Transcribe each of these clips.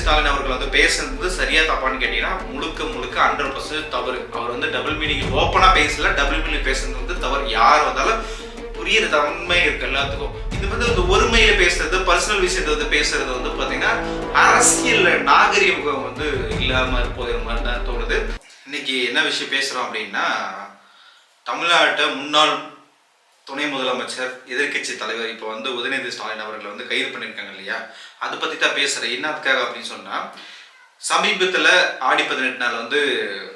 ஸ்டாலின் அவர்கள் வந்து பேசுறது சரியா தப்பான்னு கேட்டீங்கன்னா முழுக்க 100% தவறு. அவர் வந்து டபுள் மீனிங் ஓப்பனா பேசல, டபுள் மீனிங் பேசுறது வந்து தவறு. யார் வந்தாலும் புரியுற தன்மை இருக்கு எல்லாத்துக்கும். இது வந்து அந்த ஒருமையில பேசுறது, பர்சனல் விஷயத்தை வந்து பேசுறது வந்து பாத்தீங்கன்னா அரசியல் நாகரிகம் வந்து இல்லாம போகிற மாதிரி தான் தோணுது. இன்னைக்கு என்ன விஷயம் பேசுறோம் அப்படின்னா, தமிழ்நாட்டை முன்னாள் துணை முதலமைச்சர் எதிர்கட்சி தலைவர் இப்போ வந்து உதயநிதி ஸ்டாலின் அவர்களை வந்து கைது பண்ணியிருக்காங்க இல்லையா, அதை பற்றி தான் பேசுகிறேன். என்னத்துக்காக அப்படின்னு சொன்னால், சமீபத்தில் ஆடி 18 நாள் வந்து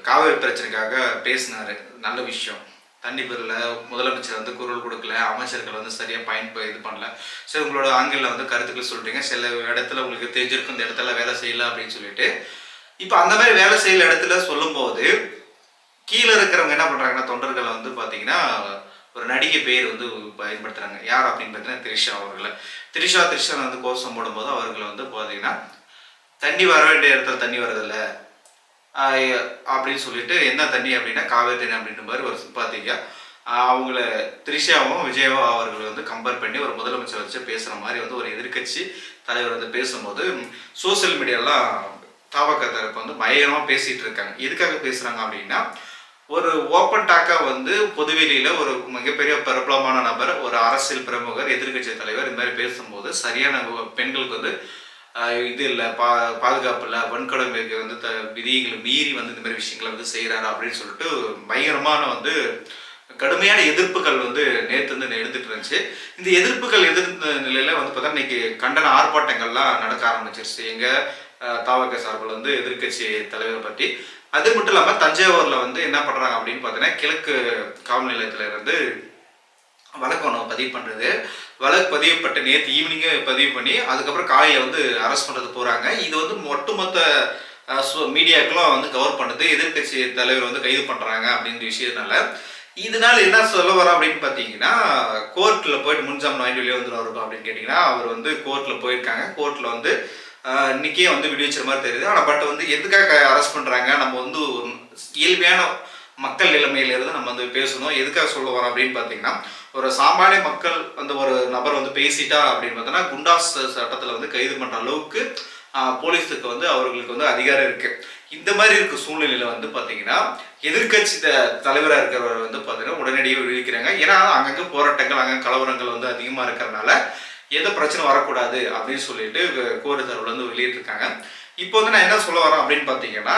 காவிரி பிரச்சனைக்காக பேசினார். நல்ல விஷயம். தண்ணி பெறல, முதலமைச்சர் வந்து குரல் கொடுக்கல, அமைச்சர்கள் வந்து சரியாக இது பண்ணல. சரி, உங்களோட ஆங்கில வந்து கருத்துக்கள் சொல்கிறீங்க, சில இடத்துல உங்களுக்கு தெரிஞ்சிருக்கும் இந்த இடத்துல வேலை செய்யல அப்படின்னு சொல்லிட்டு. இப்போ அந்த மாதிரி வேலை செய்யல இடத்துல சொல்லும்போது கீழே இருக்கிறவங்க என்ன பண்ணுறாங்கன்னா, தொண்டர்களை வந்து பார்த்தீங்கன்னா ஒரு நடிகை பேர் வந்து பயன்படுத்துகிறாங்க. யார் அப்படின்னு பார்த்தீங்கன்னா த்ரிஷா அவர்களை. த்ரிஷா வந்து கோஷம் போடும்போது அவர்களை வந்து பார்த்தீங்கன்னா தண்ணி வர வேண்டிய இடத்துல தண்ணி வரதில்லை அப்படின்னு சொல்லிட்டு, என்ன தண்ணி அப்படின்னா காவேரி தண்ணி அப்படின்ற மாதிரி ஒரு பார்த்தீங்க. அவங்கள த்ரிஷாவும் விஜயாவும் அவர்கள் வந்து கம்பேர் பண்ணி ஒரு முதலமைச்சர் வச்சு பேசுகிற மாதிரி வந்து ஒரு எதிர்கட்சி தலைவர் வந்து பேசும்போது சோசியல் மீடியாலாம் தாவக தரப்பு வந்து பயங்கரமாக பேசிகிட்டு இருக்காங்க. எதுக்காக பேசுகிறாங்க அப்படின்னா, ஒரு ஓப்பன் டாக்கா வந்து பொதுவெளியில ஒரு மிகப்பெரிய பிரபலமான நபர், ஒரு அரசியல் பிரமுகர், எதிர்கட்சி தலைவர் இந்த மாதிரி பேசும்போது சரியான பெண்களுக்கு வந்து இது இல்லை, பாதுகாப்பு இல்லை, வன்கொடுமைக்கு வந்து விதிகளை மீறி வந்து இந்த மாதிரி விஷயங்களை வந்து செய்கிறாரு அப்படின்னு சொல்லிட்டு பயங்கரமான வந்து கடுமையான எதிர்ப்புகள் வந்து நேற்று வந்து எடுத்துட்டு இருந்துச்சு. இந்த எதிர்ப்புகள் எதிர்த்த நிலையில வந்து பார்த்தா இன்னைக்கு கண்டன ஆர்ப்பாட்டங்கள்லாம் நடக்க ஆரம்பிச்சிருச்சு எங்க தாவக சார்பில் வந்து எதிர்கட்சி தலைவரை பற்றி. அது மட்டும் இல்லாமல் தஞ்சாவூர்ல வந்து என்ன பண்றாங்க அப்படின்னு பார்த்தீங்கன்னா, கிழக்கு காவல் நிலையத்துல இருந்து வழக்கு ஒன்று பதிவு பண்றது. வழக்கு பதிவுப்பட்ட நேற்று ஈவினிங்கே பதிவு பண்ணி அதுக்கப்புறம் காலையில் வந்து அரெஸ்ட் பண்ணுறது போகிறாங்க. இது வந்து ஒட்டுமொத்த மீடியாக்களும் வந்து கவர் பண்ணுது. எதிர்கட்சி தலைவர் வந்து கைது பண்ணுறாங்க அப்படின்ற விஷயத்தினால இதனால என்ன சொல்ல வரோம் அப்படின்னு பார்த்தீங்கன்னா, கோர்ட்டில் போயிட்டு முன்ஜாமீன் வாங்கிட்டு வெளியே வந்துடுவார் அப்படின்னு கேட்டிங்கன்னா, அவர் வந்து கோர்ட்டில் போயிருக்காங்க. கோர்ட்டில் வந்து இன்னைக்கே வந்து விடுவிச்ச மாதிரி தெரியுது. ஆனால் பட் வந்து எதுக்காக அரெஸ்ட் பண்ணுறாங்க, நம்ம வந்து இயல்பான மக்கள் நிலைமையிலிருந்து நம்ம வந்து பேசணும். எதுக்காக சொல்ல வரோம் அப்படின்னு பார்த்தீங்கன்னா, ஒரு சாமானிய மக்கள் வந்து ஒரு நபர் வந்து பேசிட்டா அப்படின்னு பார்த்தோன்னா குண்டாஸ் சட்டத்தில் வந்து கைது பண்ணுற அளவுக்கு போலீஸுக்கு வந்து அவர்களுக்கு வந்து அதிகாரம் இருக்கு. இந்த மாதிரி இருக்க சூழ்நிலையில வந்து பார்த்தீங்கன்னா எதிர்கட்சி தலைவராக இருக்கிறவர் வந்து பார்த்தீங்கன்னா உடனடியாக விடுவிக்கிறாங்க. ஏன்னா அங்கங்கே போராட்டங்கள், அங்கே கலவரங்கள் வந்து அதிகமாக இருக்கிறதுனால எந்த பிரச்சனை வரக்கூடாது அப்படின்னு சொல்லிட்டு கோர்ட்டு தரவுல வந்து வெளியிட்டிருக்காங்க. இப்போ வந்து நான் என்ன சொல்ல வரேன் அப்படின்னு பார்த்தீங்கன்னா,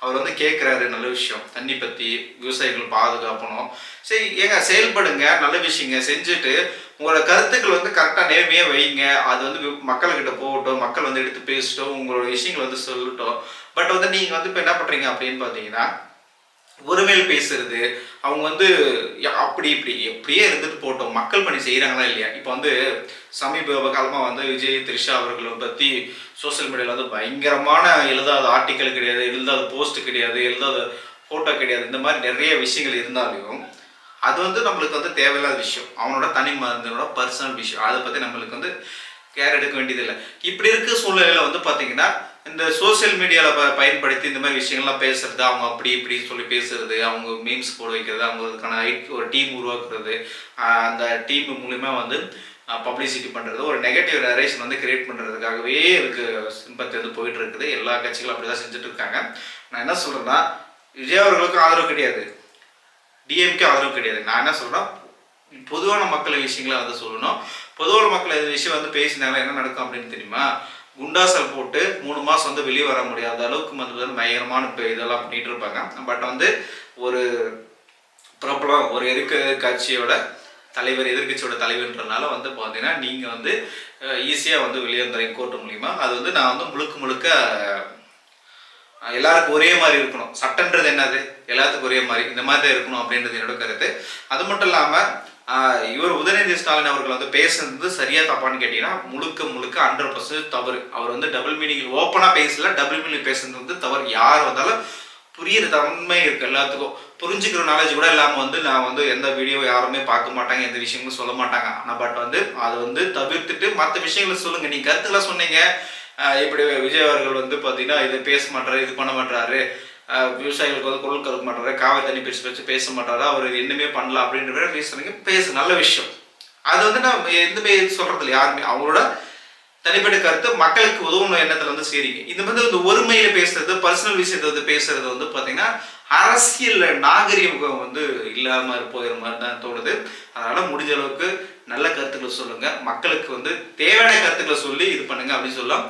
அவர் வந்து கேட்குறாரு நல்ல விஷயம், தண்ணி பற்றி விவசாயிகள் பாதுகாக்கணும். சரி ஏங்க செயல்படுங்க, நல்ல விஷயங்க செஞ்சுட்டு உங்களோட கருத்துக்கள் வந்து கரெக்டாக நேர்மையாக வைங்க. அது வந்து மக்கள்கிட்ட போகட்டும், மக்கள் வந்து எடுத்து பேசட்டும், உங்களோட விஷயங்கள் வந்து சொல்லட்டும். பட் வந்து நீங்கள் வந்து இப்போ என்ன பண்ணுறீங்க அப்படின்னு பார்த்தீங்கன்னா, ஒருமையில் பேசுறது, அவங்க வந்து அப்படி இப்படி எப்படியே இருந்துட்டு போட்டோம், மக்கள் பணி செய்கிறாங்களா இல்லையா. இப்போ வந்து சமீப காலமாக வந்து விஜய் த்ரிஷா அவர்களை பற்றி சோசியல் மீடியாவில் வந்து பயங்கரமான எழுதாத ஆர்டிக்கல் கிடையாது, எழுதாத போஸ்ட் கிடையாது, எழுதாத ஃபோட்டோ கிடையாது, இந்த மாதிரி நிறைய விஷயங்கள் இருந்தாலும் அது வந்து நம்மளுக்கு வந்து தேவையில்லாத விஷயம். அவனோட தனி மருந்தனோட பர்சனல் விஷயம், அதை பற்றி நம்மளுக்கு வந்து கேர் எடுக்க வேண்டியதில்லை. இப்படி இருக்க சூழ்நிலையில் வந்து பார்த்தீங்கன்னா, இந்த சோசியல் மீடியாவில் பயன்படுத்தி இந்த மாதிரி விஷயங்கள்லாம் பேசுறது, அவங்க அப்படி இப்படி சொல்லி பேசுறது, அவங்க மீம்ஸ் போட வைக்கிறது, அவங்களுக்கான ஒரு டீம் உருவாக்குறது, அந்த டீம் மூலிமா வந்து பப்ளிசிட்டி பண்ணுறது, ஒரு நெகட்டிவ் நரேஷன் வந்து கிரியேட் பண்ணுறதுக்காகவே இதுக்கு சிம்பத்தி வந்து போயிட்டு இருக்குது. எல்லா கட்சிகளும் அப்படி தான் செஞ்சுட்டு இருக்காங்க. நான் என்ன சொல்கிறேன்னா, விஜய் அவர்களுக்கும் ஆதரவு கிடையாது, டிஎம்கே ஆதரவு கிடையாது. நான் என்ன சொல்கிறேன், பொதுவான மக்கள் விஷயங்களை வந்து சொல்லணும். பொதுவான மக்கள் இந்த விஷயம் வந்து பேசினாலும் என்ன நடக்கும் அப்படின்னு தெரியுமா, குண்டாசல் போட்டு 3 மாதம் வந்து வெளியே வர முடியாத அளவுக்கு வந்து பயங்கரமான இதெல்லாம் பண்ணிட்டு இருப்பாங்க. பட் வந்து ஒரு பிரபலம் ஒரு எதிர்கட்சியோட தலைவர், எதிர்கட்சியோட தலைவர்ன்றனால வந்து பார்த்தீங்கன்னா நீங்கள் வந்து ஈஸியாக வந்து வெளியே வந்துடுறீங்க கோர்ட்டு மூலிமா. அது வந்து நான் வந்து முழுக்க எல்லாருக்கும் ஒரே மாதிரி இருக்கணும். சட்டன்றது என்னது, எல்லாத்துக்கும் ஒரே மாதிரி, இந்த மாதிரி தான் இருக்கணும் அப்படின்றது என்னோட கருத்து. அது மட்டும் இல்லாமல் இவர் உதயநிதி ஸ்டாலின் அவர்கள் வந்து பேசுறது சரியா தப்பான்னு கேட்டீங்கன்னா முழுக்க 100% தவறு. அவர் வந்து டபுள் மீனிங் ஓப்பனா பேசல, டபுள் மீனிங் பேசுறது வந்து தவறு. யார் வந்தாலும் புரியுற தன்மை இருக்கு எல்லாத்துக்கும். புரிஞ்சுக்கிற நாலேஜ் கூட இல்லாமல் வந்து நான் வந்து எந்த வீடியோ யாருமே பார்க்க மாட்டாங்க, எந்த விஷயங்களும் சொல்ல மாட்டாங்க. ஆனால் பட் வந்து அதை வந்து தவிர்த்துட்டு மற்ற விஷயங்களை சொல்லுங்க. நீ கருத்துலாம் சொன்னீங்க, இப்படி விஜய் அவர்கள் வந்து பார்த்தீங்கன்னா இதை பேச மாட்டாரு, இது பண்ண மாட்டாரு, விவசாயிகளுக்கு வந்து குரல் கருக்க மாட்டாரு, காவிரி தண்ணி பேச மாட்டாரு, அவர் என்னமே பண்ணல அப்படின்ற பேசுறீங்க. பேசு, நல்ல விஷயம். அது வந்து நான் எதுவுமே சொல்றது இல்லை யாருமே. அவங்களோட தனிப்பட்ட கருத்து மக்களுக்கு உதவணும் எண்ணத்துல வந்து சரிங்க. இது வந்து இந்த ஒருமையில பேசுறது, பர்சனல் விஷயத்தை வந்து பேசுறது வந்து பாத்தீங்கன்னா அரசியல் நாகரிகம் வந்து இல்லாம போகிற மாதிரி தான் தோணுது. அதனால முடிஞ்ச அளவுக்கு நல்ல கருத்துக்களை சொல்லுங்க, மக்களுக்கு வந்து தேவையான கருத்துக்களை சொல்லி இது பண்ணுங்க அப்படின்னு சொல்லலாம்.